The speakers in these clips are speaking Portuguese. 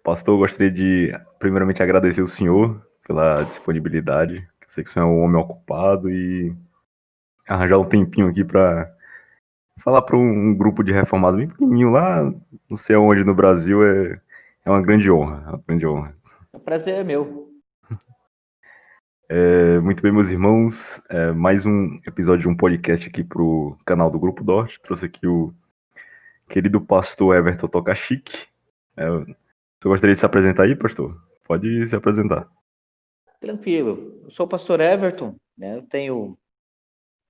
Pastor, eu gostaria de primeiramente agradecer o senhor pela disponibilidade. Eu sei que o senhor é um homem ocupado e arranjar um tempinho aqui para falar para um grupo de reformados bem pequenininho lá, não sei onde no Brasil, é uma grande honra, é uma grande honra. O prazer é meu. Muito bem, meus irmãos, mais um episódio de um podcast aqui para o canal do Grupo Dort. Trouxe aqui o querido pastor Everton Tokachique. Você gostaria de se apresentar aí, pastor? Pode se apresentar. Tranquilo. Eu sou o pastor Everton, né? Eu tenho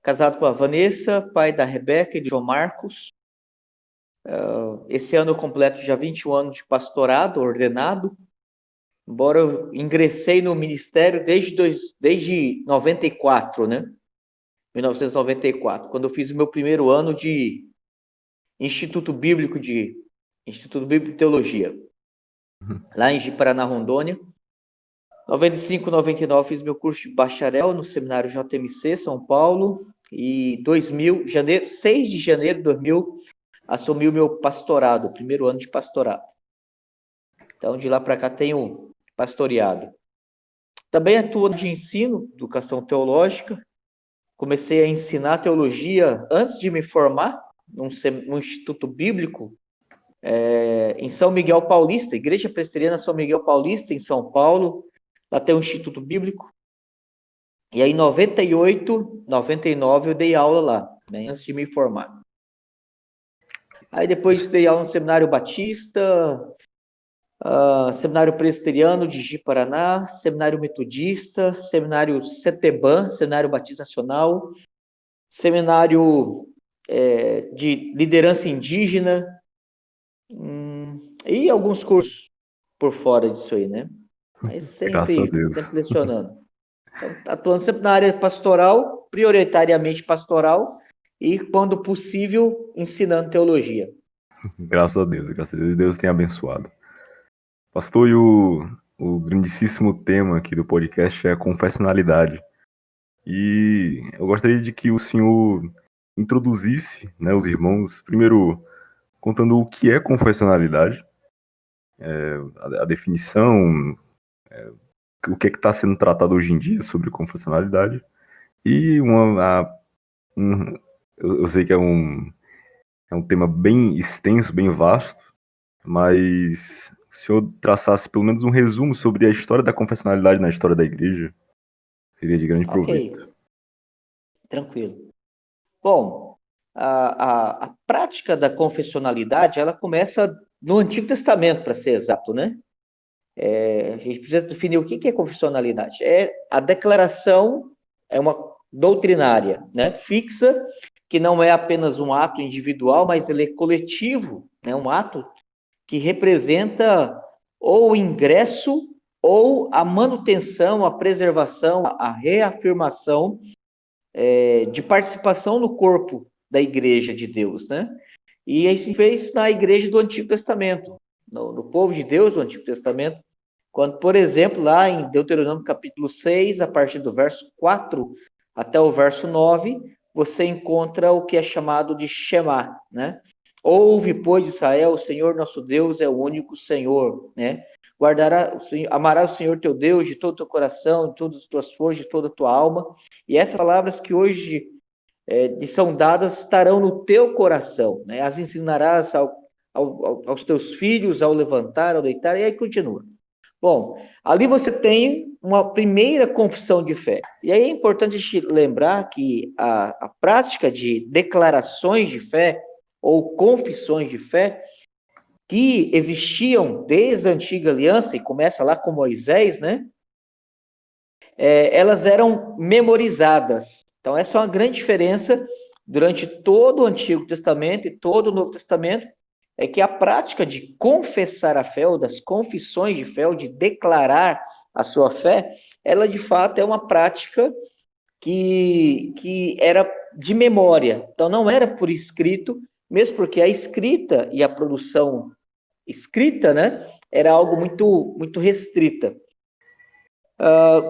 casado com a Vanessa, pai da Rebeca e de João Marcos. Esse ano eu completo já 21 anos de pastorado ordenado, embora eu ingressei no ministério desde 94, né? 1994, quando eu fiz o meu primeiro ano de Instituto Bíblico de Teologia, lá em Ji-Paraná, Rondônia. 95, 99 fiz meu curso de bacharel no seminário JMC, São Paulo, e 6 de janeiro de 2000, assumi o meu pastorado, o primeiro ano de pastorado. Então, de lá para cá, tenho pastoreado. Também atuo de ensino, educação teológica. Comecei a ensinar teologia antes de me formar, num instituto bíblico, em São Miguel Paulista, Igreja Presbiteriana São Miguel Paulista, em São Paulo. Lá tem um instituto bíblico. E aí, em 98, 99, eu dei aula lá, né, antes de me formar. Aí depois dei aula no Seminário Batista, Seminário Presbiteriano de Ji-Paraná, Seminário Metodista, Seminário CETEBAN, Seminário Batista Nacional, Seminário de Liderança Indígena, e alguns cursos por fora disso aí, né? Mas Graças a sempre Deus. lecionando. Então, atuando sempre na área pastoral, prioritariamente pastoral, e, quando possível, ensinando teologia. Graças a Deus, graças a Deus. Deus tem abençoado. Pastor, e o grandíssimo tema aqui do podcast é a confessionalidade. E eu gostaria de que o senhor introduzisse, né, os irmãos, primeiro contando o que é confessionalidade, a definição, o que é que está sendo tratado hoje em dia sobre confessionalidade, e eu sei que é um tema bem extenso, bem vasto, mas se o senhor traçasse pelo menos um resumo sobre a história da confessionalidade na história da igreja, seria de grande proveito. Ok, tranquilo. Bom, a prática da confessionalidade, ela começa no Antigo Testamento, para ser exato, né? A gente precisa definir o que é confessionalidade. É a declaração, é uma doutrinária, né? Fixa, que não é apenas um ato individual, mas ele é coletivo, né? Um ato que representa ou o ingresso ou a manutenção, a preservação, a reafirmação de participação no corpo da Igreja de Deus, né? E isso fez na Igreja do Antigo Testamento, no povo de Deus do Antigo Testamento, quando, por exemplo, lá em Deuteronômio capítulo 6, a partir do verso 4 até o verso 9, você encontra o que é chamado de Shema, né? Ouve, pois, Israel, o Senhor nosso Deus é o único Senhor, né? Amarás o Senhor teu Deus de todo o teu coração, de todas as tuas forças, de toda a tua alma. E essas palavras que hoje lhe são dadas estarão no teu coração, né? As ensinarás aos teus filhos ao levantar, ao deitar, e aí continua. Bom, ali você tem uma primeira confissão de fé. E aí é importante a gente lembrar que a prática de declarações de fé ou confissões de fé que existiam desde a antiga aliança, e começa lá com Moisés, né? Elas eram memorizadas. Então, essa é uma grande diferença durante todo o Antigo Testamento e todo o Novo Testamento, é que a prática de confessar a fé, ou das confissões de fé, ou de declarar a sua fé, ela de fato é uma prática que era de memória. Então, não era por escrito, mesmo porque a escrita e a produção escrita, né, era algo muito, muito restrita.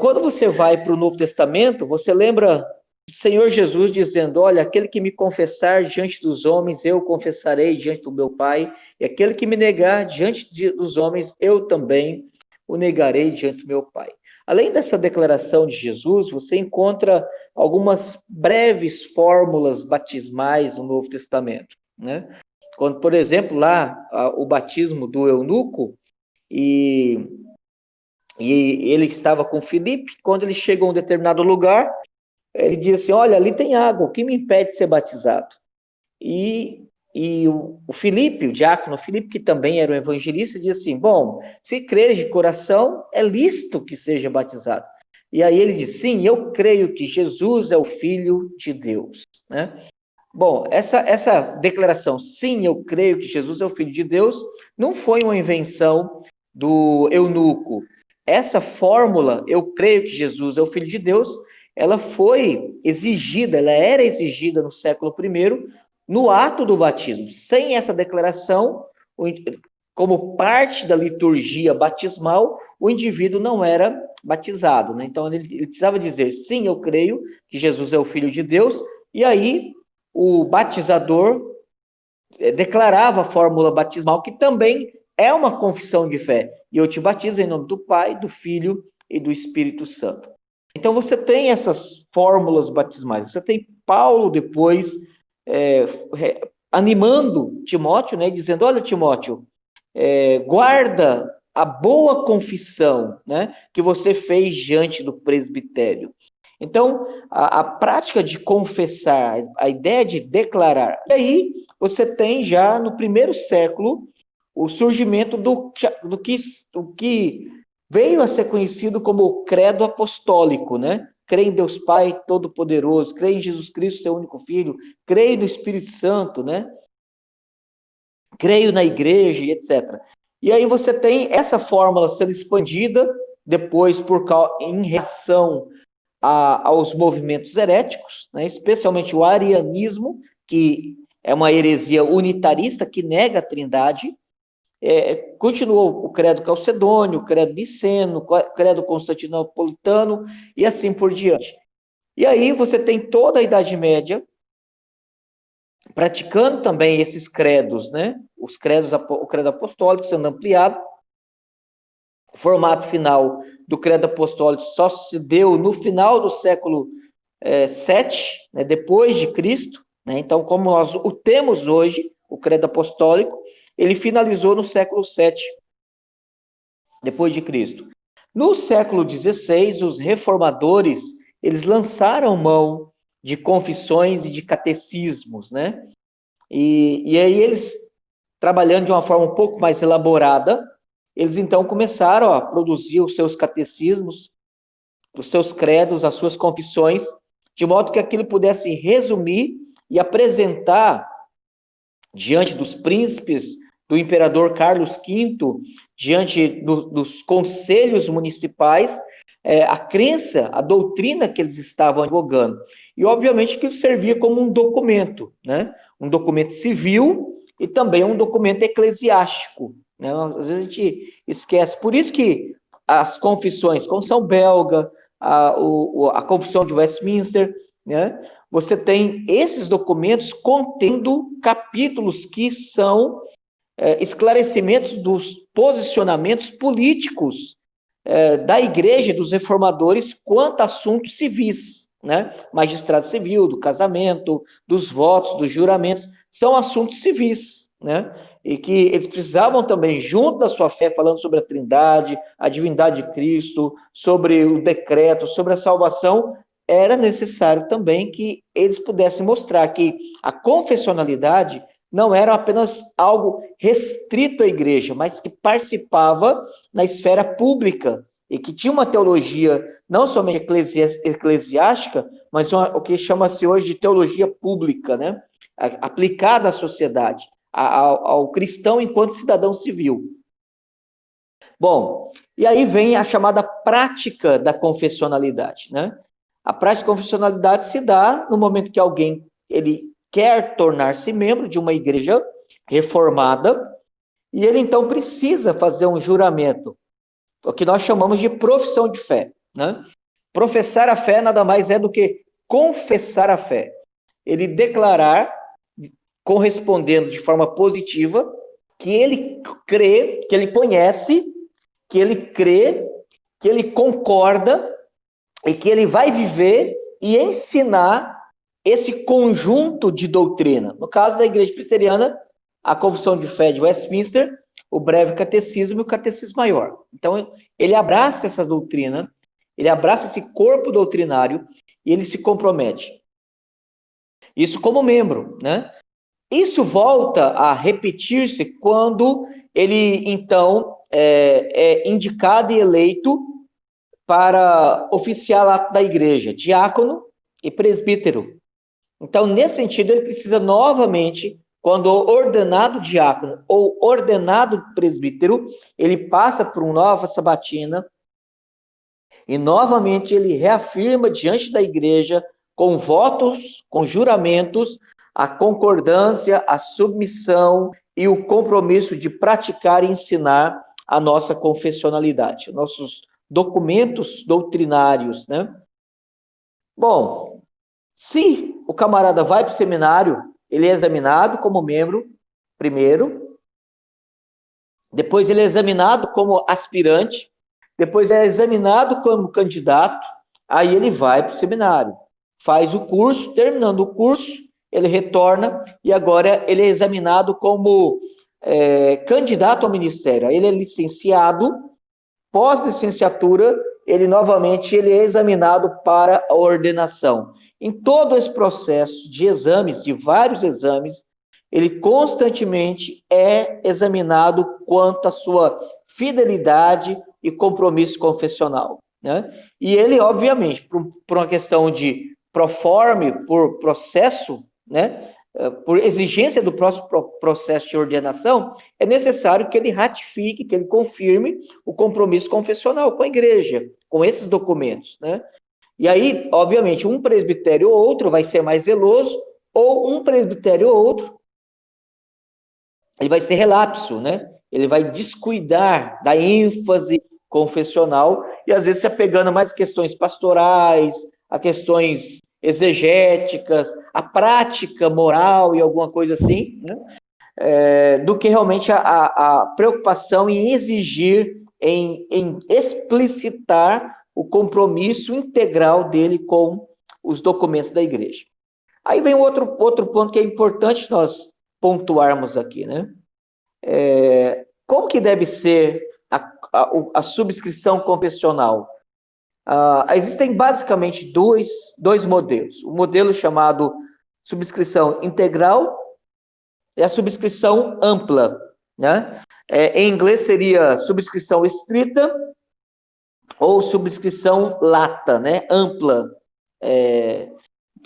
Quando você vai para o Novo Testamento, você lembra Senhor Jesus dizendo: olha, aquele que me confessar diante dos homens, eu confessarei diante do meu Pai, e aquele que me negar diante dos homens, eu também o negarei diante do meu Pai. Além dessa declaração de Jesus, você encontra algumas breves fórmulas batismais no Novo Testamento, né? Quando, por exemplo, lá o batismo do eunuco, e ele estava com Filipe, quando ele chega a um determinado lugar, ele diz assim: olha, ali tem água, o que me impede de ser batizado? E o Filipe, o diácono Filipe, que também era um evangelista, diz assim: bom, se creres de coração, é lícito que seja batizado. E aí ele diz: sim, eu creio que Jesus é o Filho de Deus, né? Bom, essa declaração, sim, eu creio que Jesus é o Filho de Deus, não foi uma invenção do eunuco. Essa fórmula, eu creio que Jesus é o Filho de Deus, ela foi exigida, ela era exigida no século I, no ato do batismo. Sem essa declaração, como parte da liturgia batismal, o indivíduo não era batizado, né? Então ele precisava dizer: sim, eu creio que Jesus é o Filho de Deus, e aí o batizador declarava a fórmula batismal, que também é uma confissão de fé. E eu te batizo em nome do Pai, do Filho e do Espírito Santo. Então você tem essas fórmulas batismais. Você tem Paulo depois animando Timóteo, né, dizendo: olha, Timóteo, guarda a boa confissão, né, que você fez diante do presbitério. Então, a prática de confessar, a ideia de declarar. E aí, você tem já no primeiro século o surgimento do que veio a ser conhecido como o credo apostólico, né? Creio em Deus Pai Todo-Poderoso, creio em Jesus Cristo, seu único Filho, creio no Espírito Santo, né? Creio na igreja e etc. E aí você tem essa fórmula sendo expandida depois em reação aos movimentos heréticos, né? Especialmente o arianismo, que é uma heresia unitarista que nega a trindade. Continuou o credo calcedônio, o credo niceno, o credo constantinopolitano e assim por diante. E aí você tem toda a Idade Média praticando também esses credos, né? O credo apostólico sendo ampliado. O formato final do credo apostólico só se deu no final do século VII, né, depois de Cristo, né? Então, como nós o temos hoje, o credo apostólico, ele finalizou no século VII, depois de Cristo. No século XVI, os reformadores, eles lançaram mão de confissões e de catecismos, né? E aí eles, trabalhando de uma forma um pouco mais elaborada, eles então começaram a produzir os seus catecismos, os seus credos, as suas confissões, de modo que aquilo pudesse resumir e apresentar diante dos príncipes, do imperador Carlos V, diante dos conselhos municipais, a crença, a doutrina que eles estavam advogando. E, obviamente, que servia como um documento, né? Um documento civil e também um documento eclesiástico, né? Às vezes a gente esquece. Por isso que as confissões, Confissão Belga, a Confissão de Westminster, né? Você tem esses documentos contendo capítulos que são esclarecimentos dos posicionamentos políticos da igreja e dos reformadores quanto a assuntos civis, né? Magistrado civil, do casamento, dos votos, dos juramentos, são assuntos civis, né? E que eles precisavam também, junto da sua fé, falando sobre a Trindade, a divindade de Cristo, sobre o decreto, sobre a salvação, era necessário também que eles pudessem mostrar que a confessionalidade não era apenas algo restrito à igreja, mas que participava na esfera pública e que tinha uma teologia não somente eclesiástica, mas o que chama-se hoje de teologia pública, né? Aplicada à sociedade, ao cristão enquanto cidadão civil. Bom, e aí vem a chamada prática da confessionalidade, né? A prática da confessionalidade se dá no momento que alguém ele quer tornar-se membro de uma igreja reformada e ele então precisa fazer um juramento, o que nós chamamos de profissão de fé, né? Professar a fé nada mais é do que confessar a fé. Ele declarar, correspondendo de forma positiva, que ele crê, que ele conhece, que ele crê, que ele concorda e que ele vai viver e ensinar esse conjunto de doutrina. No caso da Igreja Presbiteriana, a Confissão de Fé de Westminster, o Breve Catecismo e o Catecismo Maior. Então, ele abraça essa doutrina, ele abraça esse corpo doutrinário e ele se compromete. Isso como membro, né? Isso volta a repetir-se quando ele, então, é indicado e eleito para oficiar da igreja, diácono e presbítero. Então, nesse sentido, ele precisa novamente, quando ordenado diácono ou ordenado presbítero, ele passa por uma nova sabatina e novamente ele reafirma diante da igreja, com votos, com juramentos, a concordância, a submissão e o compromisso de praticar e ensinar a nossa confessionalidade, nossos documentos doutrinários, né? Bom, se o camarada vai para o seminário, ele é examinado como membro, primeiro, depois ele é examinado como aspirante, depois é examinado como candidato, aí ele vai para o seminário, faz o curso, terminando o curso, ele retorna e agora ele é examinado como candidato ao ministério. Ele é licenciado, pós-licenciatura, ele novamente ele é examinado para a ordenação. Em todo esse processo de exames, de vários exames, ele constantemente é examinado quanto à sua fidelidade e compromisso confessional, né? E ele, obviamente, por uma questão de proforme, por processo, né? Por exigência do próximo processo de ordenação, é necessário que ele ratifique, que ele confirme o compromisso confessional com a igreja, com esses documentos, né? E aí, obviamente, um presbitério ou outro vai ser mais zeloso, ou um presbitério ou outro, ele vai ser relapso, né? Ele vai descuidar da ênfase confessional e, às vezes, se apegando mais a questões pastorais, a questões exegéticas, a prática moral e alguma coisa assim, né? Do que realmente a preocupação em exigir, em explicitar o compromisso integral dele com os documentos da igreja. Aí vem outro ponto que é importante nós pontuarmos aqui, né? Como que deve ser a subscrição confessional? Existem basicamente dois modelos. O modelo chamado subscrição integral e a subscrição ampla, né? Em inglês seria subscrição estrita ou subscrição lata, né? Ampla,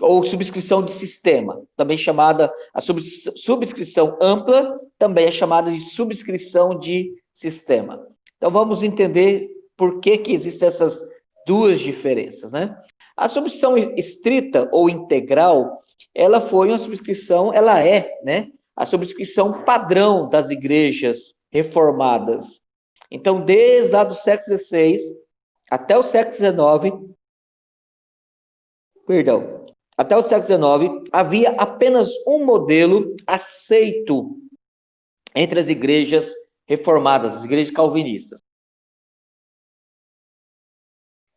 ou subscrição de sistema, também chamada, a subscrição ampla também é chamada de subscrição de sistema. Então vamos entender por que existem essas duas diferenças, né? A subscrição estrita ou integral, ela foi uma subscrição, ela é, né, a subscrição padrão das igrejas reformadas. Então, desde lá do século XVI até o século XIX, até o século XIX, havia apenas um modelo aceito entre as igrejas reformadas, as igrejas calvinistas.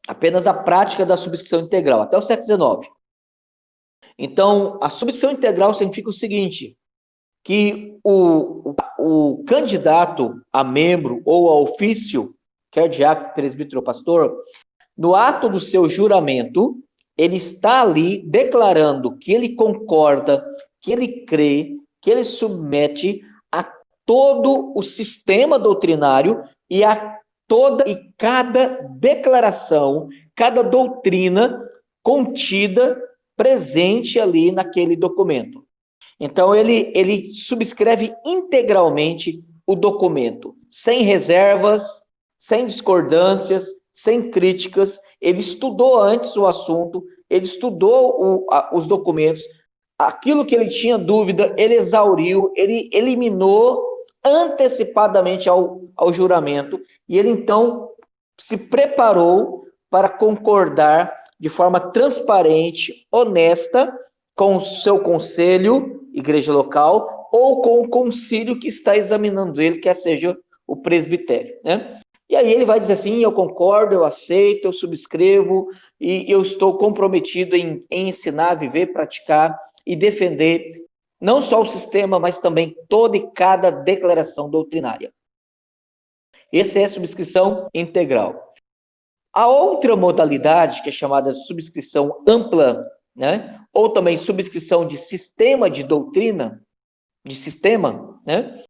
Apenas a prática da subscrição integral, até o século XIX. Então, a subscrição integral significa o seguinte, que o candidato a membro ou a ofício, quer diácono, presbítero ou pastor, no ato do seu juramento, ele está ali declarando que ele concorda, que ele crê, que ele submete a todo o sistema doutrinário e a toda e cada declaração, cada doutrina contida, presente ali naquele documento. Então, ele subscreve integralmente o documento, sem reservas, sem discordâncias, sem críticas. Ele estudou antes o assunto, ele estudou os documentos, aquilo que ele tinha dúvida, ele exauriu, ele eliminou antecipadamente ao juramento, e ele então se preparou para concordar de forma transparente, honesta, com o seu conselho, igreja local, ou com o concílio que está examinando ele, quer seja o presbitério, né? E aí ele vai dizer assim, eu concordo, eu aceito, eu subscrevo, e eu estou comprometido em ensinar, viver, praticar e defender não só o sistema, mas também toda e cada declaração doutrinária. Essa é a subscrição integral. A outra modalidade, que é chamada de subscrição ampla, né? Ou também subscrição de sistema de doutrina, de sistema, né?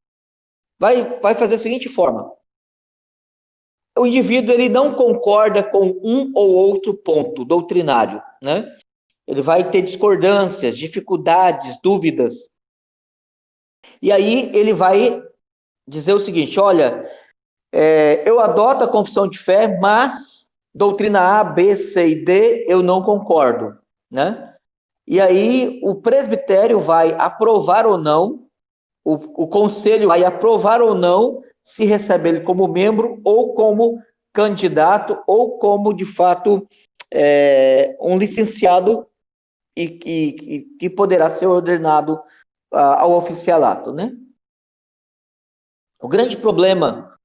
Vai fazer a seguinte forma. O indivíduo ele não concorda com um ou outro ponto doutrinário, né? Ele vai ter discordâncias, dificuldades, dúvidas. E aí ele vai dizer o seguinte, olha, eu adoto a confissão de fé, mas doutrina A, B, C e D eu não concordo, né? E aí o presbitério vai aprovar ou não, o conselho vai aprovar ou não se recebe ele como membro ou como candidato ou como, de fato, um licenciado e que poderá ser ordenado ao oficialato, né? O grande problema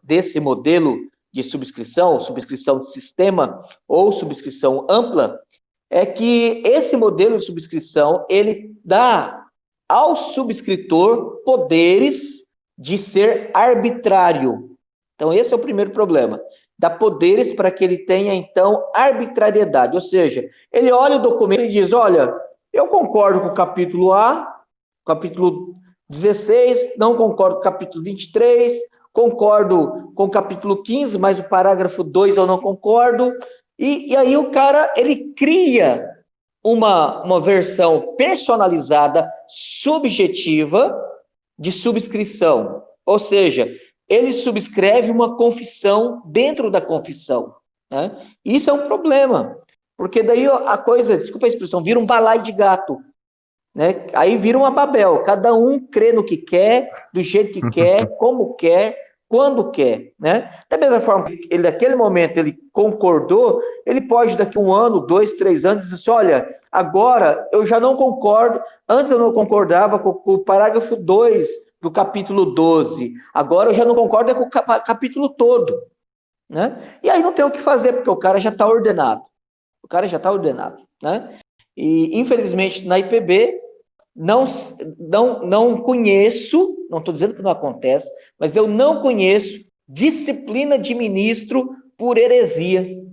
desse modelo de subscrição de sistema ou subscrição ampla, é que esse modelo de subscrição, ele dá ao subscritor poderes de ser arbitrário. Então, esse é o primeiro problema. Dá poderes para que ele tenha, então, arbitrariedade. Ou seja, ele olha o documento e diz, olha, eu concordo com o capítulo A, capítulo 16, não concordo com o capítulo 23, concordo com o capítulo 15, mas o parágrafo 2 eu não concordo. E aí o cara, ele cria uma versão personalizada, subjetiva, de subscrição. Ou seja, ele subscreve uma confissão dentro da confissão, né? Isso é um problema, porque daí a coisa, desculpa a expressão, vira um balaio de gato, né? Aí vira uma Babel, cada um crê no que quer, do jeito que quer, como quer, quando quer, né? Da mesma forma que ele, naquele momento, ele concordou, ele pode, daqui 1 ano, 2, 3 anos, dizer assim, olha, agora eu já não concordo, antes eu não concordava com o parágrafo 2 do capítulo 12, agora eu já não concordo com o capítulo todo, né? E aí não tem o que fazer, porque o cara já está ordenado, né? E, infelizmente, na IPB, não conheço, não estou dizendo que não acontece, mas eu não conheço disciplina de ministro por heresia.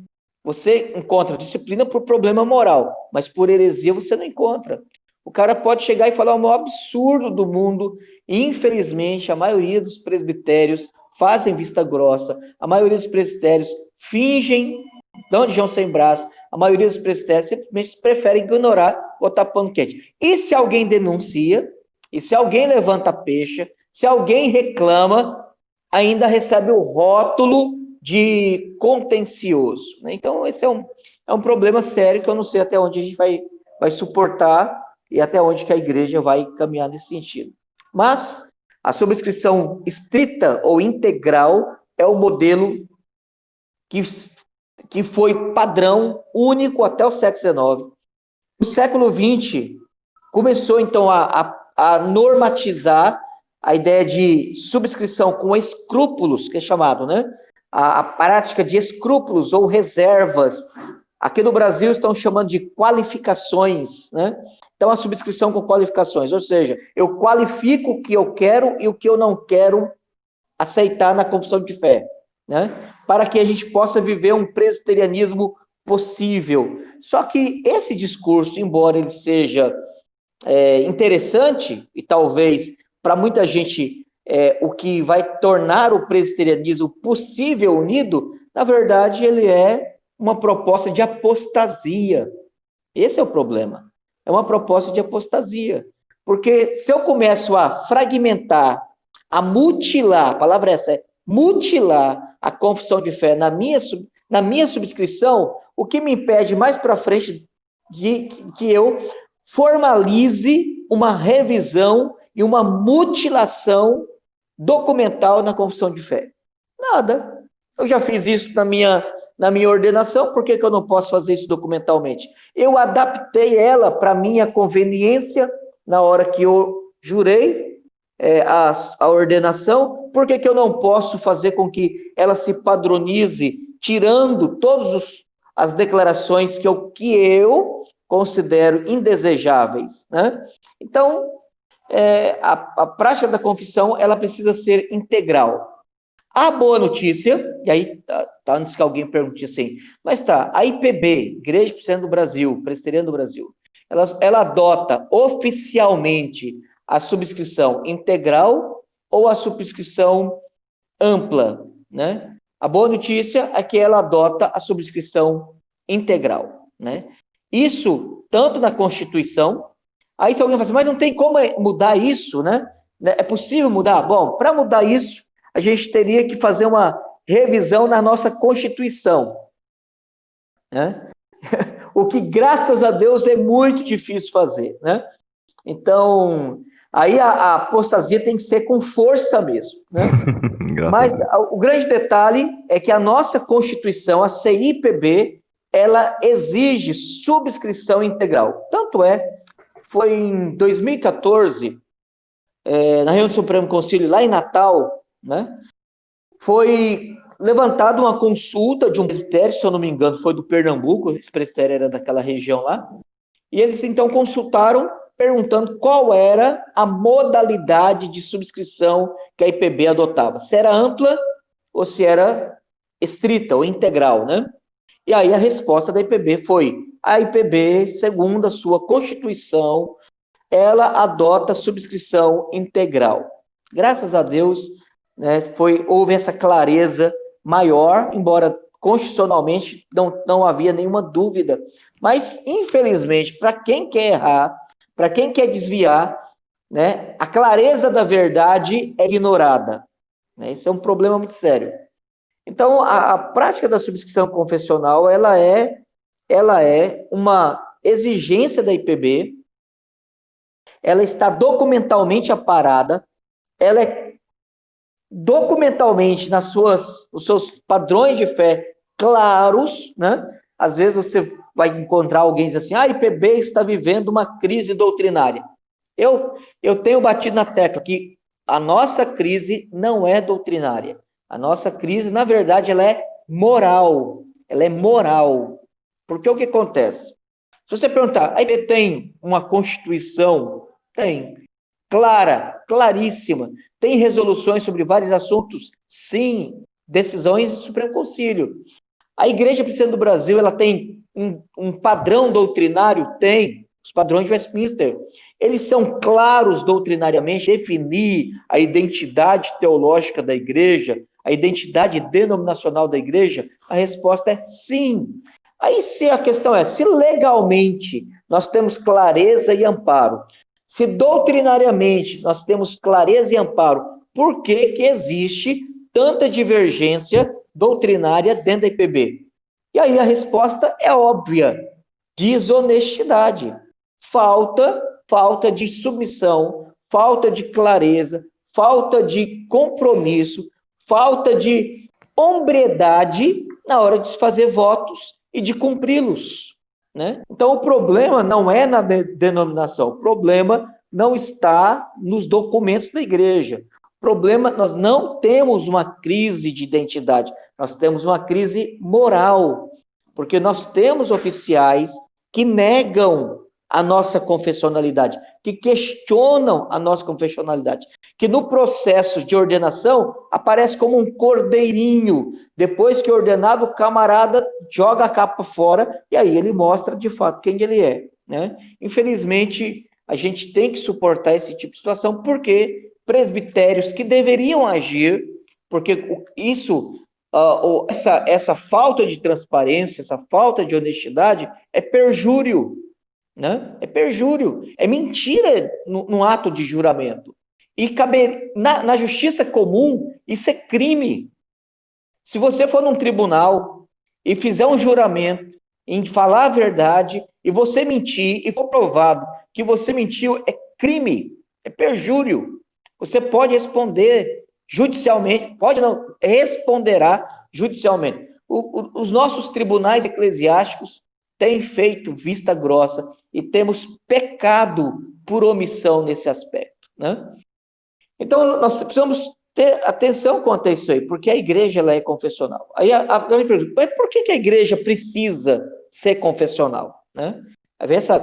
Você encontra disciplina por problema moral, mas por heresia você não encontra. O cara pode chegar e falar o maior absurdo do mundo. Infelizmente, a maioria dos presbitérios fazem vista grossa, a maioria dos presbitérios fingem, dão de João sem braço, a maioria dos presbitérios simplesmente preferem ignorar, botar pano quente. E se alguém denuncia, e se alguém levanta a pecha, se alguém reclama, ainda recebe o rótulo de contencioso, né? Então, esse é um problema sério que eu não sei até onde a gente vai suportar e até onde que a igreja vai caminhar nesse sentido. Mas a subscrição estrita ou integral é o modelo que foi padrão único até o século XIX. No século XX, começou, então, a normatizar a ideia de subscrição com escrúpulos, que é chamado, né? A prática de escrúpulos ou reservas. Aqui no Brasil estão chamando de qualificações, né? Então, a subscrição com qualificações, ou seja, eu qualifico o que eu quero e o que eu não quero aceitar na confissão de fé, né? Para que a gente possa viver um presbiterianismo possível. Só que esse discurso, embora ele seja interessante, e talvez para muita gente o que vai tornar o presbiterianismo possível unido, na verdade ele é uma proposta de apostasia. Esse é o problema. É uma proposta de apostasia. Porque se eu começo a fragmentar, a mutilar, a palavra é essa, mutilar a confissão de fé na minha subscrição, o que me impede mais para frente de que eu formalize uma revisão e uma mutilação documental na confissão de fé? Nada. Eu já fiz isso na minha ordenação, por que eu não posso fazer isso documentalmente? Eu adaptei ela para minha conveniência na hora que eu jurei a ordenação, por que eu não posso fazer com que ela se padronize, tirando todas as declarações que eu considero indesejáveis, né? Então, a prática da confissão, ela precisa ser integral. A boa notícia, e aí, tá, antes que alguém pergunte assim, mas tá, a IPB, Igreja Presbiteriana do Brasil, Presbiteriana do Brasil, ela adota oficialmente a subscrição integral ou a subscrição ampla, né? A boa notícia é que ela adota a subscrição integral, né? Isso, tanto na Constituição, aí se alguém fala assim, mas não tem como mudar isso, né? É possível mudar? Bom, para mudar isso, a gente teria que fazer uma revisão na nossa Constituição, né? O que, graças a Deus, é muito difícil fazer, né? Então, aí a apostasia tem que ser com força mesmo, né? Mas o grande detalhe é que a nossa Constituição, a CIPB, ela exige subscrição integral. Tanto foi em 2014, na reunião do Supremo Conselho, lá em Natal, né, foi levantada uma consulta de um presbitério, se eu não me engano, foi do Pernambuco, esse presbitério era daquela região lá, e eles então consultaram, perguntando qual era a modalidade de subscrição que a IPB adotava, se era ampla ou se era estrita ou integral, né? E aí a resposta da IPB foi: a IPB, segundo a sua Constituição, ela adota subscrição integral. Graças a Deus, né, houve essa clareza maior, embora constitucionalmente não havia nenhuma dúvida. Mas, infelizmente, para quem quer errar, para quem quer desviar, né, a clareza da verdade é ignorada, né? Isso é um problema muito sério. Então, a prática da subscrição confessional, ela é uma exigência da IPB, ela está documentalmente aparada, ela é documentalmente os seus padrões de fé claros, né? Às vezes você vai encontrar alguém diz assim, a IPB está vivendo uma crise doutrinária. Eu tenho batido na tecla que a nossa crise não é doutrinária. A nossa crise, na verdade, ela é moral. Ela é moral. Porque o que acontece? Se você perguntar, a IPB tem uma Constituição? Tem. Clara, claríssima. Tem resoluções sobre vários assuntos? Sim. Decisões do Supremo Conselho. A Igreja Presbiteriana do Brasil, ela tem um padrão doutrinário? Tem. Os padrões de Westminster. Eles são claros doutrinariamente, definir a identidade teológica da igreja, a identidade denominacional da igreja? A resposta é sim. Aí se a questão é, se legalmente nós temos clareza e amparo, se doutrinariamente nós temos clareza e amparo, por que existe tanta divergência doutrinária dentro da IPB? E aí a resposta é óbvia: desonestidade, falta de submissão, falta de clareza, falta de compromisso, falta de hombridade na hora de se fazer votos e de cumpri-los, né? Então, o problema não é na denominação, o problema não está nos documentos da igreja. O problema, nós não temos uma crise de identidade, nós temos uma crise moral, porque nós temos oficiais que negam a nossa confessionalidade, que questionam a nossa confessionalidade, que no processo de ordenação aparece como um cordeirinho. Depois que é ordenado, o camarada joga a capa fora e aí ele mostra de fato quem ele é, né? Infelizmente, a gente tem que suportar esse tipo de situação, porque presbitérios que deveriam agir, porque essa falta de transparência, essa falta de honestidade é perjúrio, né? É perjúrio, é mentira no ato de juramento. E na justiça comum, isso é crime. Se você for num tribunal e fizer um juramento em falar a verdade e você mentir e for provado que você mentiu, é crime, é perjúrio. Você pode responder judicialmente, pode não, responderá judicialmente. os nossos tribunais eclesiásticos têm feito vista grossa e temos pecado por omissão nesse aspecto, né? Então, nós precisamos ter atenção quanto a isso aí, porque a igreja ela é confessional. Aí a pergunta, mas por que a igreja precisa ser confessional, né?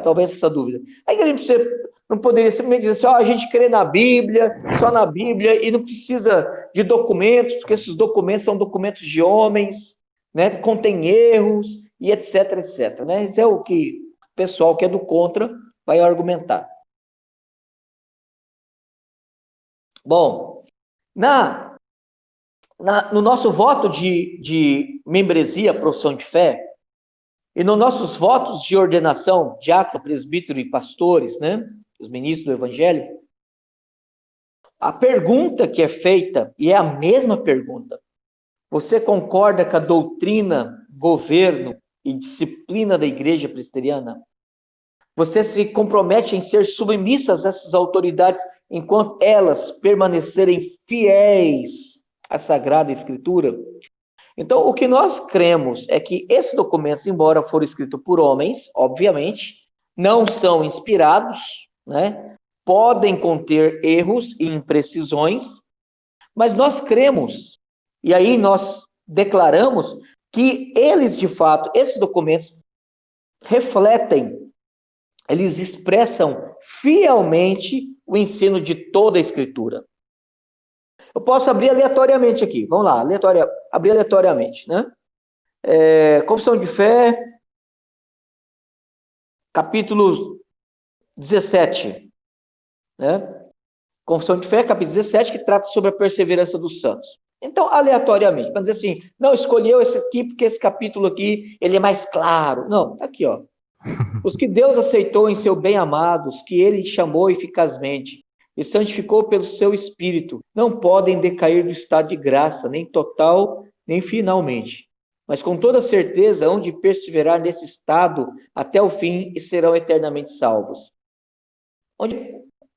Talvez essa dúvida. A igreja não poderia simplesmente dizer assim, a gente crê na Bíblia, só na Bíblia, e não precisa de documentos, porque esses documentos são documentos de homens, né? Contém erros, e etc, etc. Né? Isso é o que o pessoal que é do contra vai argumentar. Bom, no nosso voto de membresia, profissão de fé, e nos nossos votos de ordenação, diácono, presbítero e pastores, né, os ministros do evangelho, a pergunta que é feita, e é a mesma pergunta, você concorda com a doutrina, governo e disciplina da igreja presbiteriana? Você se compromete em ser submissas a essas autoridades enquanto elas permanecerem fiéis à Sagrada Escritura? Então, o que nós cremos é que esses documentos, embora foram escritos por homens, obviamente, não são inspirados, né? Podem conter erros e imprecisões, mas nós cremos, e aí nós declaramos que eles, de fato, esses documentos refletem, eles expressam fielmente o ensino de toda a Escritura. Eu posso abrir aleatoriamente aqui, vamos lá, abrir aleatoriamente, né? Confissão de Fé, capítulo 17, né? Confissão de Fé, capítulo 17, que trata sobre a perseverança dos santos. Então, aleatoriamente, para dizer assim, não, escolheu esse aqui porque esse capítulo aqui, ele é mais claro. Não, tá aqui, ó. Os que Deus aceitou em seu bem-amados, que ele chamou eficazmente e santificou pelo seu Espírito, não podem decair do estado de graça, nem total, nem finalmente. Mas com toda certeza hão de perseverar nesse estado até o fim e serão eternamente salvos.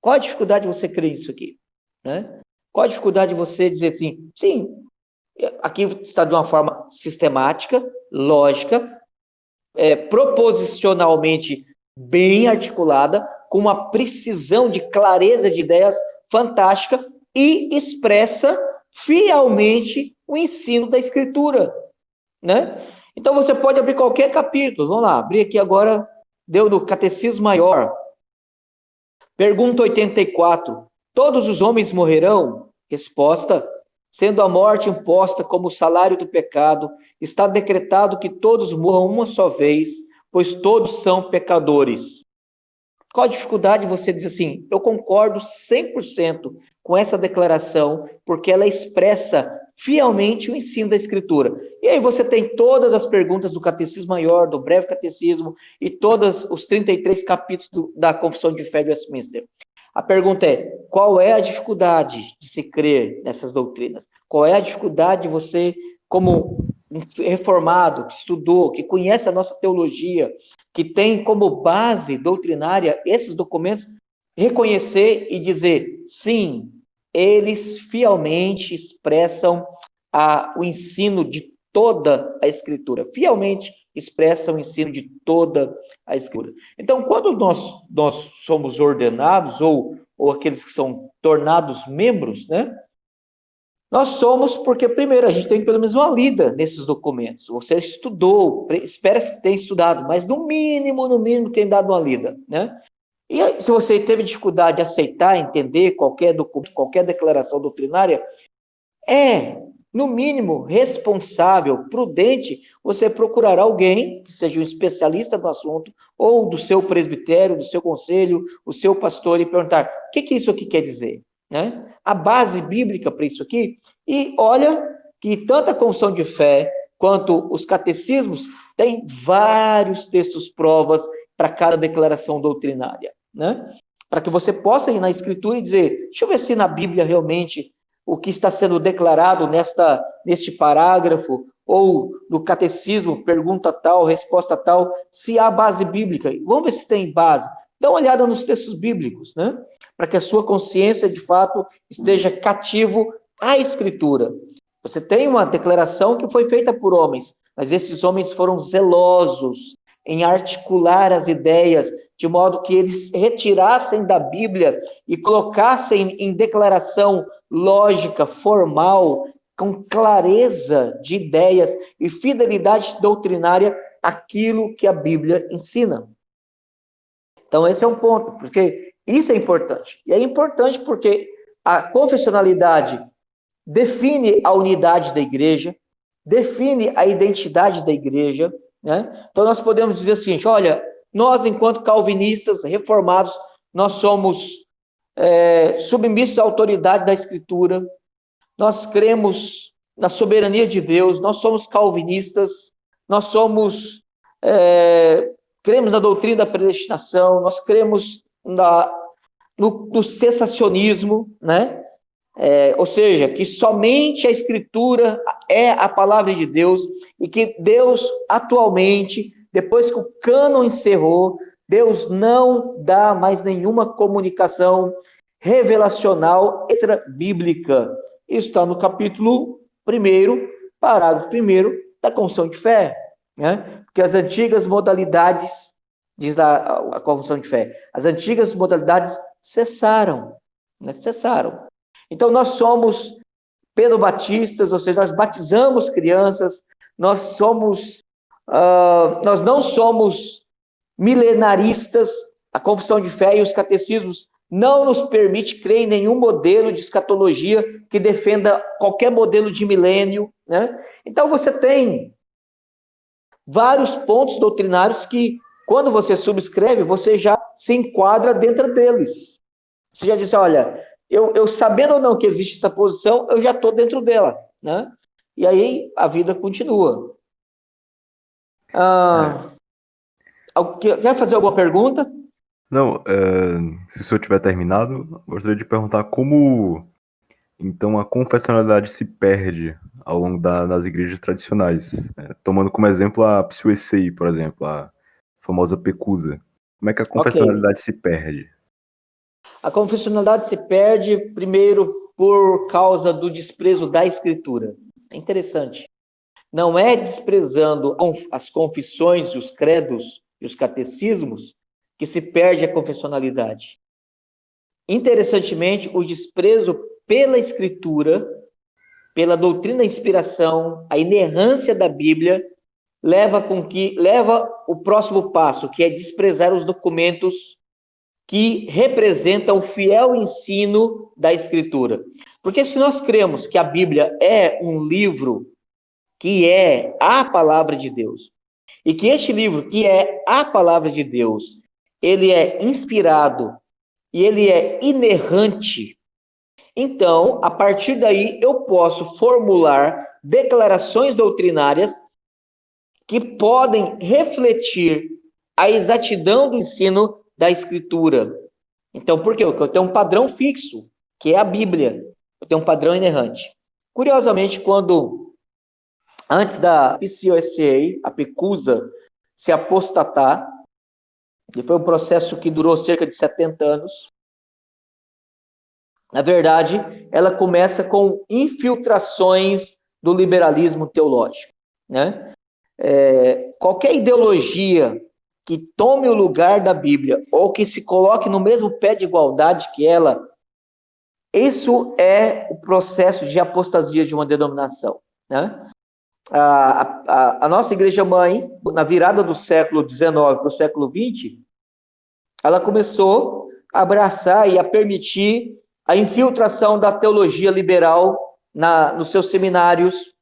Qual a dificuldade de você crer nisso aqui? Né? Qual a dificuldade de você dizer assim, sim, aqui está de uma forma sistemática, lógica, proposicionalmente bem articulada, com uma precisão de clareza de ideias fantástica e expressa fielmente o ensino da Escritura, né? Então você pode abrir qualquer capítulo, vamos lá, abrir aqui agora, deu no Catecismo Maior, pergunta 84, todos os homens morrerão? Resposta, sendo a morte imposta como o salário do pecado, está decretado que todos morram uma só vez, pois todos são pecadores. Qual a dificuldade de você dizer assim, eu concordo 100% com essa declaração, porque ela expressa fielmente o ensino da Escritura. E aí você tem todas as perguntas do Catecismo Maior, do Breve Catecismo, e todos os 33 capítulos da Confissão de Fé de Westminster. A pergunta é, qual é a dificuldade de se crer nessas doutrinas? Qual é a dificuldade de você, como um reformado, que estudou, que conhece a nossa teologia, que tem como base doutrinária esses documentos, reconhecer e dizer, sim, eles fielmente expressam o ensino de toda a Escritura, fielmente expressam o ensino de toda a Escritura. Então, quando nós somos ordenados, ou aqueles que são tornados membros, né? Nós somos porque, primeiro, a gente tem pelo menos uma lida nesses documentos. Você estudou, espera-se que tenha estudado, mas no mínimo, tem dado uma lida, né? E aí, se você teve dificuldade de aceitar, entender qualquer documento, qualquer declaração doutrinária, no mínimo, responsável, prudente, você procurar alguém que seja um especialista no assunto, ou do seu presbitério, do seu conselho, o seu pastor, e perguntar, o que isso aqui quer dizer? Né? A base bíblica para isso aqui, e olha que tanto a confissão de fé, quanto os catecismos, têm vários textos provas para cada declaração doutrinária, né? Para que você possa ir na Escritura e dizer, deixa eu ver se na Bíblia realmente o que está sendo declarado neste parágrafo, ou no catecismo, pergunta tal, resposta tal, se há base bíblica. Vamos ver se tem base. Dá uma olhada nos textos bíblicos, né? Para que a sua consciência, de fato, esteja cativo à Escritura. Você tem uma declaração que foi feita por homens, mas esses homens foram zelosos em articular as ideias, de modo que eles retirassem da Bíblia e colocassem em declaração lógica, formal, com clareza de ideias e fidelidade doutrinária aquilo que a Bíblia ensina. Então, esse é um ponto, porque isso é importante. E é importante porque a confessionalidade define a unidade da igreja, define a identidade da igreja, né? Então, nós podemos dizer assim, olha, nós, enquanto calvinistas reformados, nós somos submissos à autoridade da Escritura, nós cremos na soberania de Deus, nós somos calvinistas, nós somos, cremos na doutrina da predestinação, nós cremos no cessacionismo, né? Ou seja, que somente a Escritura é a palavra de Deus e que Deus, atualmente, depois que o cânon encerrou, Deus não dá mais nenhuma comunicação revelacional extra-bíblica. Isso está no capítulo 1º, parágrafo 1º da Confissão de Fé, né? Porque as antigas modalidades, diz lá a Confissão de Fé, as antigas modalidades cessaram, né? Cessaram. Então, nós somos pedobatistas, ou seja, nós batizamos crianças, nós não somos milenaristas, a confissão de fé e os catecismos não nos permite crer em nenhum modelo de escatologia que defenda qualquer modelo de milênio, né? Então, você tem vários pontos doutrinários que, quando você subscreve, você já se enquadra dentro deles. Você já disse, olha, eu sabendo ou não que existe essa posição, eu já estou dentro dela, né? E aí a vida continua. Quer fazer alguma pergunta? Não, se o senhor tiver terminado, gostaria de perguntar como, então, a confessionalidade se perde ao longo das igrejas tradicionais, tomando como exemplo a Psiuessei, por exemplo, a famosa Pecusa. Como é que a confessionalidade se perde? A confessionalidade se perde, primeiro, por causa do desprezo da Escritura. É interessante. Não é desprezando as confissões, os credos e os catecismos que se perde a confessionalidade. Interessantemente, o desprezo pela Escritura, pela doutrina da inspiração, a inerrância da Bíblia, leva o próximo passo, que é desprezar os documentos que representam o fiel ensino da Escritura. Porque se nós cremos que a Bíblia é um livro que é a palavra de Deus, e que este livro, que é a palavra de Deus, ele é inspirado e ele é inerrante, então, a partir daí, eu posso formular declarações doutrinárias que podem refletir a exatidão do ensino da Escritura. Então, por quê? Porque eu tenho um padrão fixo, que é a Bíblia. Eu tenho um padrão inerrante. Curiosamente, antes da PCOSA, a Pecusa, se apostatar, e foi um processo que durou cerca de 70 anos, na verdade, ela começa com infiltrações do liberalismo teológico, né? Qualquer ideologia que tome o lugar da Bíblia ou que se coloque no mesmo pé de igualdade que ela, isso é o processo de apostasia de uma denominação, né? A nossa igreja-mãe, na virada do século XIX para o século XX, ela começou a abraçar e a permitir a infiltração da teologia liberal nos seus seminários,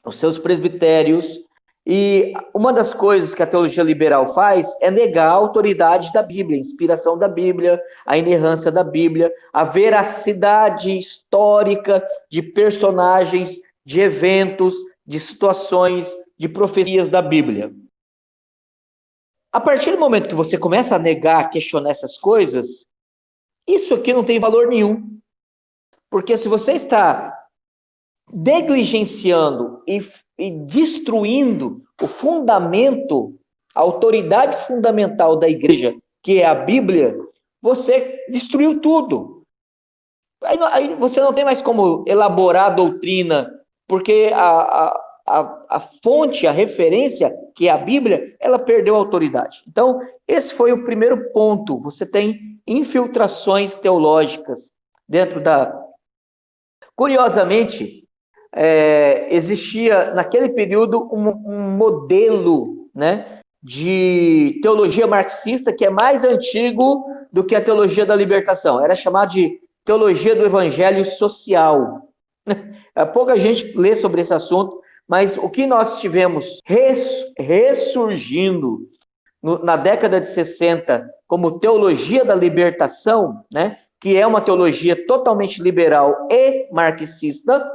nos seus presbitérios. E uma das coisas que a teologia liberal faz é negar a autoridade da Bíblia, a inspiração da Bíblia, a inerrância da Bíblia, a veracidade histórica de personagens, de eventos, de situações, de profecias da Bíblia. A partir do momento que você começa a negar, questionar essas coisas, isso aqui não tem valor nenhum. Porque se você está negligenciando e destruindo o fundamento, a autoridade fundamental da igreja, que é a Bíblia, você destruiu tudo. Aí você não tem mais como elaborar a doutrina porque a fonte, a referência, que é a Bíblia, ela perdeu a autoridade. Então, esse foi o primeiro ponto. Você tem infiltrações teológicas dentro da... Curiosamente, existia naquele período um modelo, né, de teologia marxista que é mais antigo do que a teologia da libertação. Era chamado de teologia do evangelho social. Pouca gente lê sobre esse assunto, mas o que nós tivemos ressurgindo na década de 60 como teologia da libertação, né, que é uma teologia totalmente liberal e marxista,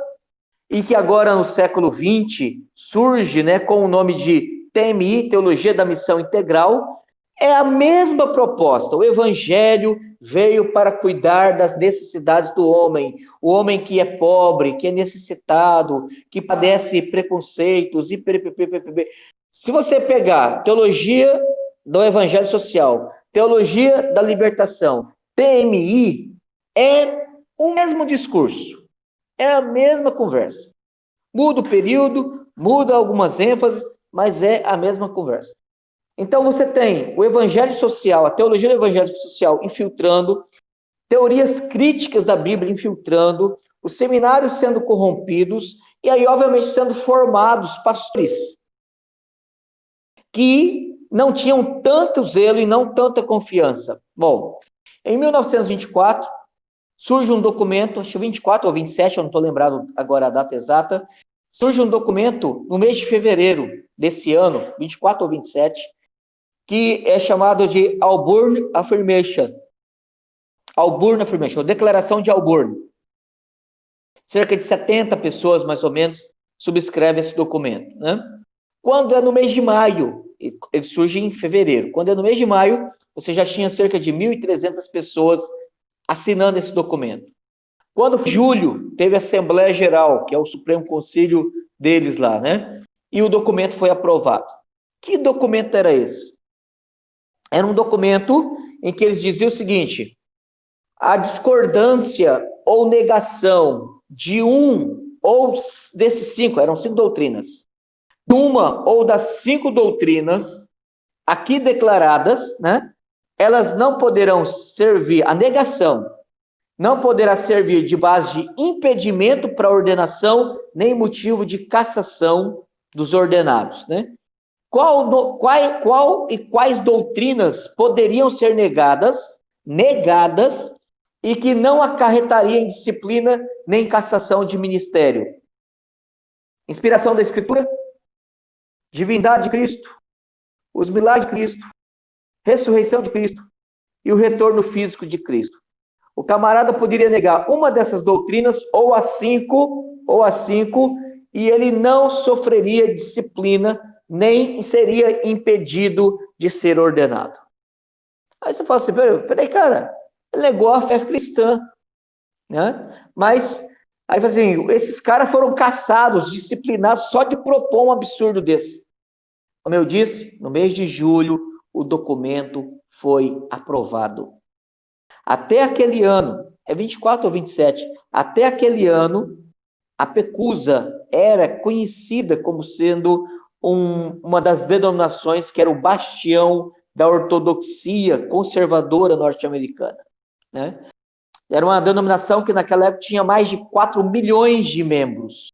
e que agora no século XX surge, né, com o nome de TMI, Teologia da Missão Integral, é a mesma proposta. O evangelho veio para cuidar das necessidades do homem, o homem que é pobre, que é necessitado, que padece preconceitos e se você pegar teologia do evangelho social, teologia da libertação, TMI, é o mesmo discurso, é a mesma conversa. Muda o período, muda algumas ênfases, mas é a mesma conversa. Então você tem o evangelho social, a teologia do evangelho social infiltrando, teorias críticas da Bíblia infiltrando, os seminários sendo corrompidos, e aí, obviamente, sendo formados pastores que não tinham tanto zelo e não tanta confiança. Bom, em 1924, surge um documento, acho que 24 ou 27, eu não estou lembrado agora a data exata, surge um documento no mês de fevereiro desse ano, 24 ou 27, que é chamado de Auburn Affirmation. Auburn Affirmation, a Declaração de Auburn. Cerca de 70 pessoas, mais ou menos, subscrevem esse documento, né? Quando é no mês de maio, ele surge em fevereiro, quando é no mês de maio, você já tinha cerca de 1.300 pessoas assinando esse documento. Quando julho, teve a Assembleia Geral, que é o Supremo Conselho deles lá, né? E o documento foi aprovado. Que documento era esse? Era um documento em que eles diziam o seguinte: a discordância ou negação de um ou desses 5, eram 5 doutrinas, de uma ou das 5 doutrinas aqui declaradas, né? Elas não poderão servir, a negação não poderá servir de base de impedimento para a ordenação, nem motivo de cassação dos ordenados, né? Qual e quais doutrinas poderiam ser negadas, e que não acarretariam em disciplina nem cassação de ministério? Inspiração da Escritura, divindade de Cristo, os milagres de Cristo, ressurreição de Cristo e o retorno físico de Cristo. O camarada poderia negar uma dessas doutrinas, ou as cinco, e ele não sofreria disciplina, nem seria impedido de ser ordenado. Aí você fala assim, peraí, cara, ele negou a fé cristã, né? Mas, aí assim, esses caras foram caçados, disciplinados, só de propor um absurdo desse. Como eu disse, no mês de julho, o documento foi aprovado. Até aquele ano, é 24 ou 27, até aquele ano, a Pecusa era conhecida como sendo uma das denominações que era o bastião da ortodoxia conservadora norte-americana, né? Era uma denominação que naquela época tinha mais de 4 milhões de membros.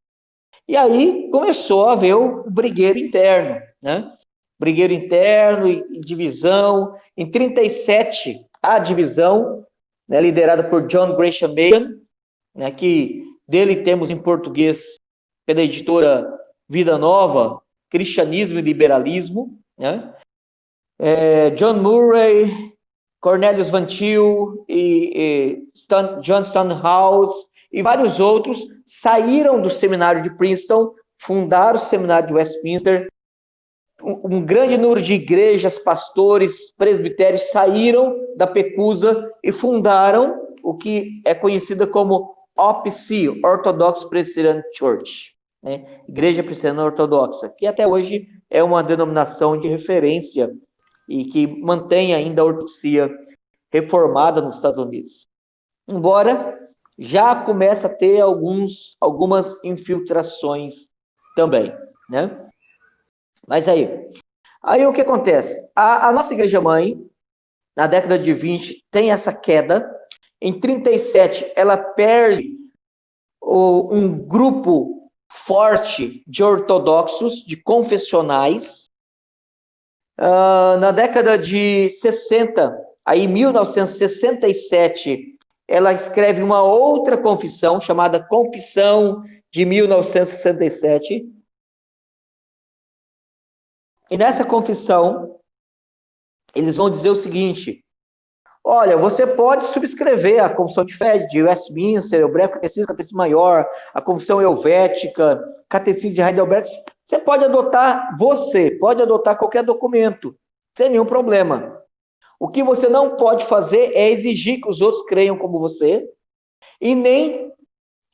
E aí começou a haver o brigueiro interno, né? Brigueiro interno e divisão. Em 37, a divisão, né, liderada por John Gresham Machen, né, que dele temos em português, pela editora Vida Nova, Cristianismo e Liberalismo, né? John Murray, Cornelius Van Til e John Stonehouse e vários outros saíram do seminário de Princeton, fundaram o seminário de Westminster. Um grande número de igrejas, pastores, presbitérios saíram da Pecusa e fundaram o que é conhecida como OPC, Orthodox Presbyterian Church, né? Igreja Presbiteriana Ortodoxa, que até hoje é uma denominação de referência e que mantém ainda a ortodoxia reformada nos Estados Unidos. Embora já começa a ter algumas infiltrações também, né? Mas aí o que acontece? A nossa igreja-mãe, na década de 20, tem essa queda. Em 37, ela perde um grupo forte de ortodoxos, de confessionais. Na década de 60, aí em 1967, ela escreve uma outra confissão, chamada Confissão de 1967. E nessa confissão, eles vão dizer o seguinte: olha, você pode subscrever a Confissão de Fé de Westminster, o Breve Catecismo, Catecismo Maior, a Confissão Helvética, Catecismo de Heidelberg. Você pode adotar qualquer documento, sem nenhum problema. O que você não pode fazer é exigir que os outros creiam como você e nem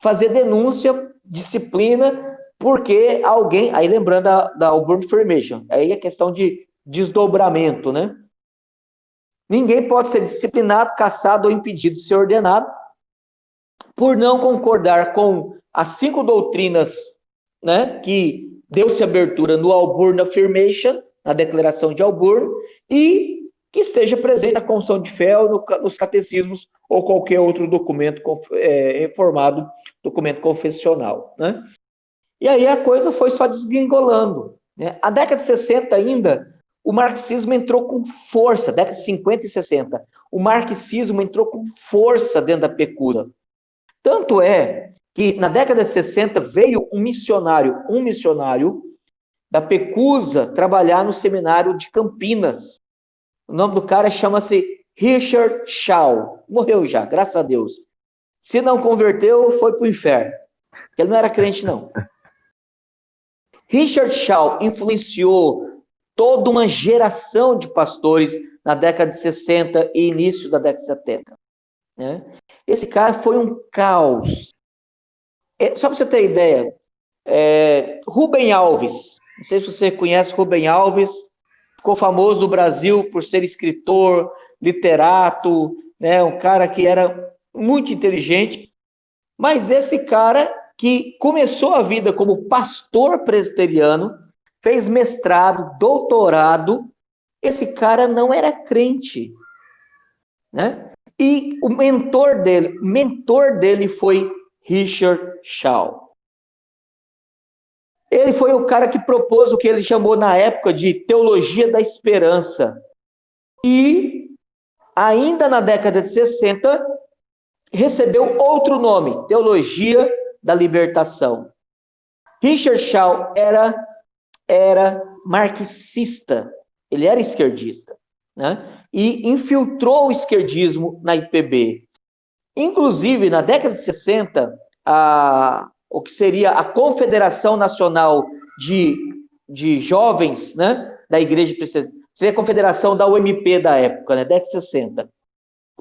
fazer denúncia, disciplina, porque alguém... Aí lembrando da Auburn Formation, aí é questão de desdobramento, né? Ninguém pode ser disciplinado, cassado ou impedido de ser ordenado por não concordar com as 5 doutrinas, né, que deu-se abertura no Auburn Affirmation, na Declaração de Auburn, e que esteja presente na Confissão de Fé ou nos catecismos ou qualquer outro documento reformado, documento confessional, né? E aí a coisa foi só desgringolando, né? A década de 60 ainda, o marxismo entrou com força, década de 50 e 60, o marxismo entrou com força dentro da PECUSA. Tanto é que na década de 60 veio um missionário da PECUSA trabalhar no seminário de Campinas. O nome do cara chama-se Richard Shaw. Morreu já, graças a Deus. Se não converteu, foi para o inferno. Ele não era crente, não. Richard Shaw influenciou toda uma geração de pastores na década de 60 e início da década de 70. Né? Esse cara foi um caos. Só para você ter ideia, Rubem Alves, não sei se você conhece Rubem Alves, ficou famoso no Brasil por ser escritor, literato, né? Um cara que era muito inteligente, mas esse cara que começou a vida como pastor presbiteriano, fez mestrado, doutorado, esse cara não era crente, né? E o mentor dele foi Richard Shaw. Ele foi o cara que propôs o que ele chamou na época de teologia da esperança. E ainda na década de 60 recebeu outro nome, teologia da libertação. Richard Shaw era marxista, ele era esquerdista, né? E infiltrou o esquerdismo na IPB. Inclusive, na década de 60, o que seria a Confederação Nacional de Jovens, né, da Igreja Presbiteriana, seria a confederação da UMP da época, né, década de 60,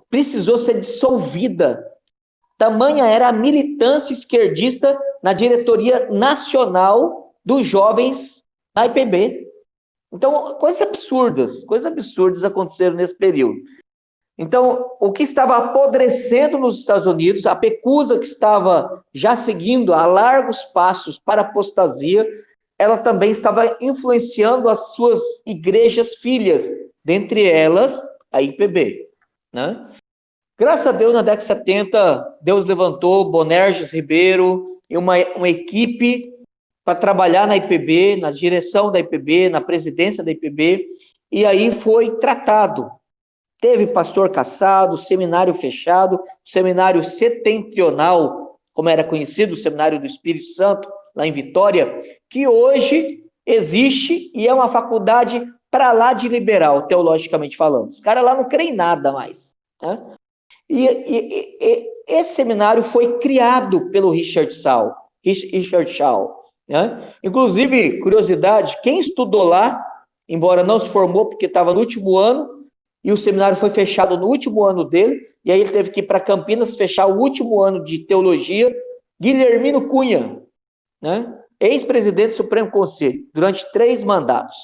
precisou ser dissolvida. Tamanha era a militância esquerdista na diretoria nacional dos jovens da IPB. Então, coisas absurdas aconteceram nesse período. Então, o que estava apodrecendo nos Estados Unidos, a PECUSA que estava já seguindo a largos passos para a apostasia, ela também estava influenciando as suas igrejas filhas, dentre elas a IPB, né? Graças a Deus, na década de 70, Deus levantou Bonerges Ribeiro e uma equipe para trabalhar na IPB, na direção da IPB, na presidência da IPB, e aí foi tratado. Teve pastor cassado, seminário fechado, seminário setentrional, como era conhecido, o Seminário do Espírito Santo, lá em Vitória, que hoje existe e é uma faculdade para lá de liberal, teologicamente falando. Os caras lá não creem em nada mais, né? E esse seminário foi criado pelo Richard Shaw, né? Inclusive, curiosidade, quem estudou lá, embora não se formou porque estava no último ano, e o seminário foi fechado no último ano dele, e aí ele teve que ir para Campinas fechar o último ano de teologia, Guilhermino Cunha, né? Ex-presidente do Supremo Conselho, durante 3 mandatos.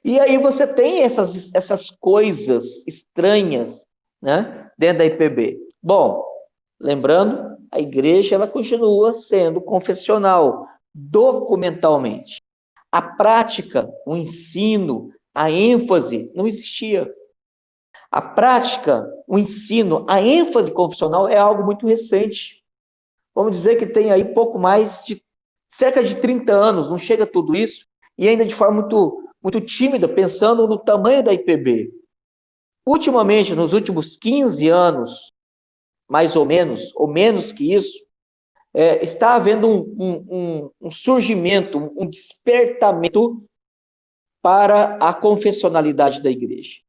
E aí você tem essas coisas estranhas, né, dentro da IPB. Bom, Lembrando, a igreja ela continua sendo confessional, documentalmente. A prática, o ensino, a ênfase não existia. A prática, o ensino, a ênfase confessional é algo muito recente. Vamos dizer que tem aí pouco mais de cerca de 30 anos, não chega a tudo isso, e ainda de forma muito tímida, pensando no tamanho da IPB. Ultimamente, nos últimos 15 anos, mais ou menos que isso, está havendo um surgimento, um despertamento para a confessionalidade da igreja.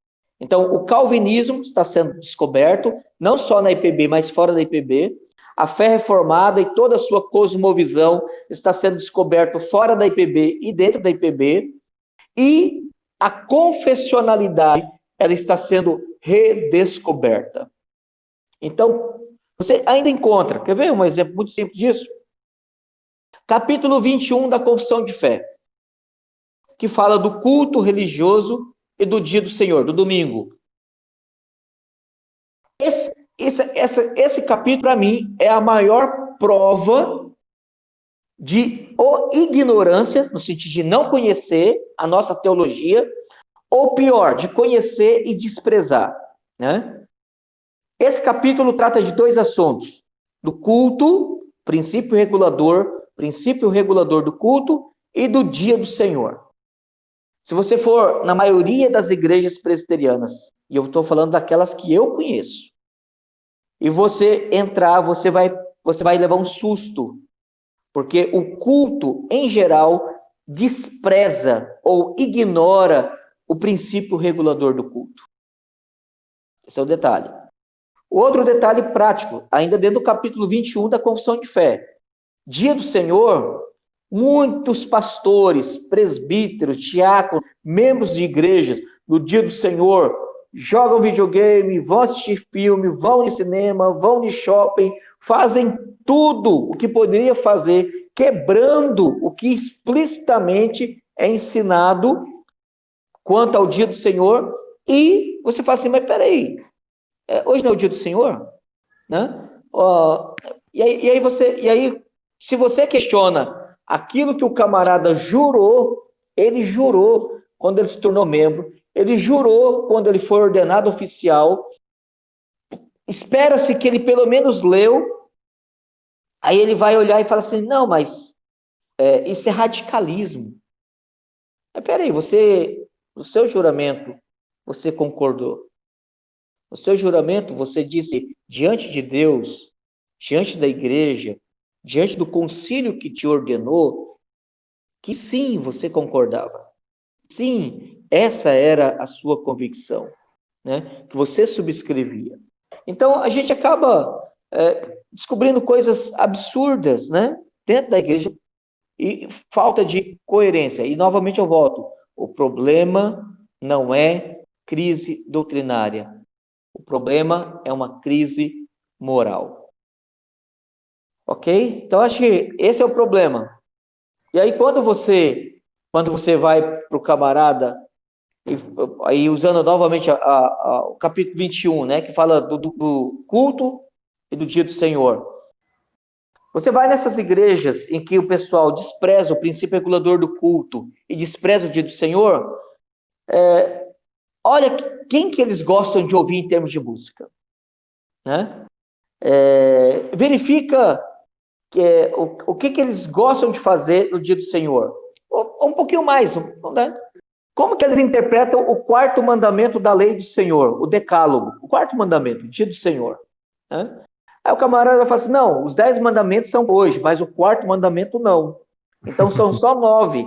Então, o calvinismo está sendo descoberto, não só na IPB, mas fora da IPB. A fé reformada e toda a sua cosmovisão está sendo descoberto fora da IPB e dentro da IPB. E a confessionalidade, ela está sendo redescoberta. Então, você ainda encontra, quer ver um exemplo muito simples disso? Capítulo 21 da Confissão de Fé, que fala do culto religioso e do dia do Senhor, do domingo. Esse capítulo, para mim, é a maior prova de ignorância, no sentido de não conhecer a nossa teologia, ou pior, de conhecer e desprezar, né? Esse capítulo trata de dois assuntos: do culto, princípio regulador do culto, e do dia do Senhor. Se você for na maioria das igrejas presbiterianas, e eu estou falando daquelas que eu conheço, e você entrar, você vai levar um susto, porque o culto, em geral, despreza ou ignora o princípio regulador do culto. Esse é o detalhe. Outro detalhe prático, ainda dentro do capítulo 21 da Confissão de Fé. Dia do Senhor, muitos pastores, presbíteros, diáconos, membros de igrejas, no dia do Senhor, jogam videogame, vão assistir filme, vão no cinema, vão no shopping, fazem tudo o que poderia fazer, quebrando o que explicitamente é ensinado quanto ao dia do Senhor, e você fala assim, mas peraí, hoje não é o dia do Senhor? Né? E aí, se você questiona aquilo que o camarada jurou, ele jurou quando ele se tornou membro, ele jurou quando ele foi ordenado oficial, espera-se que ele pelo menos leu, aí ele vai olhar e fala assim, não, mas isso é radicalismo. Mas peraí, o seu juramento, você concordou. O seu juramento, você disse diante de Deus, diante da igreja, diante do concílio que te ordenou, que sim, você concordava. Sim, essa era a sua convicção, né? Que você subscrevia. Então, a gente acaba descobrindo coisas absurdas, né? Dentro da igreja e falta de coerência. E, novamente, eu volto. O problema não é crise doutrinária. O problema é uma crise moral. Ok? Então, acho que esse é o problema. E aí, quando você vai para o camarada, aí usando novamente o capítulo 21, né, que fala do culto e do dia do Senhor. Você vai nessas igrejas em que o pessoal despreza o princípio regulador do culto e despreza o dia do Senhor, olha quem que eles gostam de ouvir em termos de música. Né? Verifica o que eles gostam de fazer no dia do Senhor. Ou um pouquinho mais, né? Como que eles interpretam o quarto mandamento da lei do Senhor, o decálogo, o quarto mandamento, o dia do Senhor. Né? Aí o camarada fala assim, não, os 10 mandamentos são hoje, mas o quarto mandamento não. Então são só 9,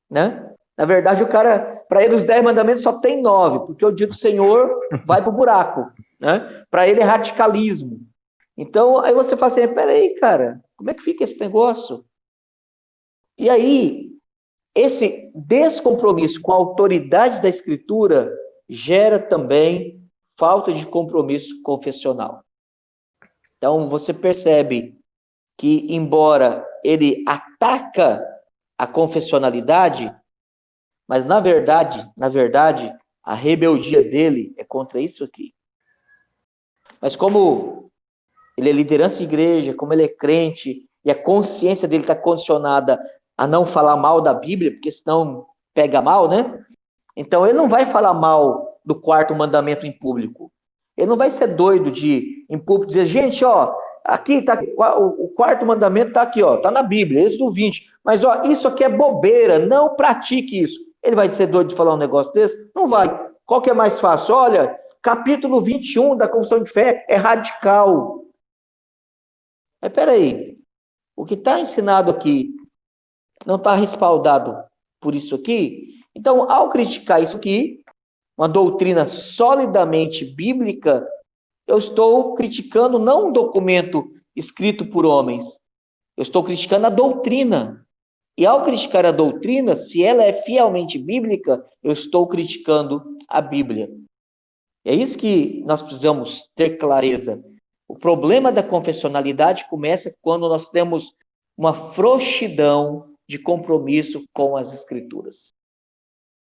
né? Na verdade, o cara, para ele, os 10 mandamentos só tem 9, porque o dia do Senhor vai para o buraco, né? Para ele é radicalismo. Então, aí você fala assim, peraí, cara, como é que fica esse negócio? E aí, esse descompromisso com a autoridade da Escritura gera também falta de compromisso confessional. Então, você percebe que, embora ele ataca a confessionalidade, mas, na verdade, a rebeldia dele é contra isso aqui. Mas como ele é liderança de igreja, como ele é crente, e a consciência dele está condicionada a não falar mal da Bíblia, porque senão pega mal, né? Então, ele não vai falar mal do quarto mandamento em público. Ele não vai ser doido de, em público, dizer, gente, ó, aqui tá, o quarto mandamento tá aqui, ó, tá na Bíblia, Êxodo 20. Mas, ó, isso aqui é bobeira, não pratique isso. Ele vai ser doido de falar um negócio desse? Não vai. Qual que é mais fácil? Olha, capítulo 21 da Confissão de Fé é radical. Mas, peraí, o que está ensinado aqui não está respaldado por isso aqui? Então, ao criticar isso aqui, uma doutrina solidamente bíblica, eu estou criticando não um documento escrito por homens, eu estou criticando a doutrina. E ao criticar a doutrina, se ela é fielmente bíblica, eu estou criticando a Bíblia. É isso que nós precisamos ter clareza. O problema da confessionalidade começa quando nós temos uma frouxidão de compromisso com as Escrituras.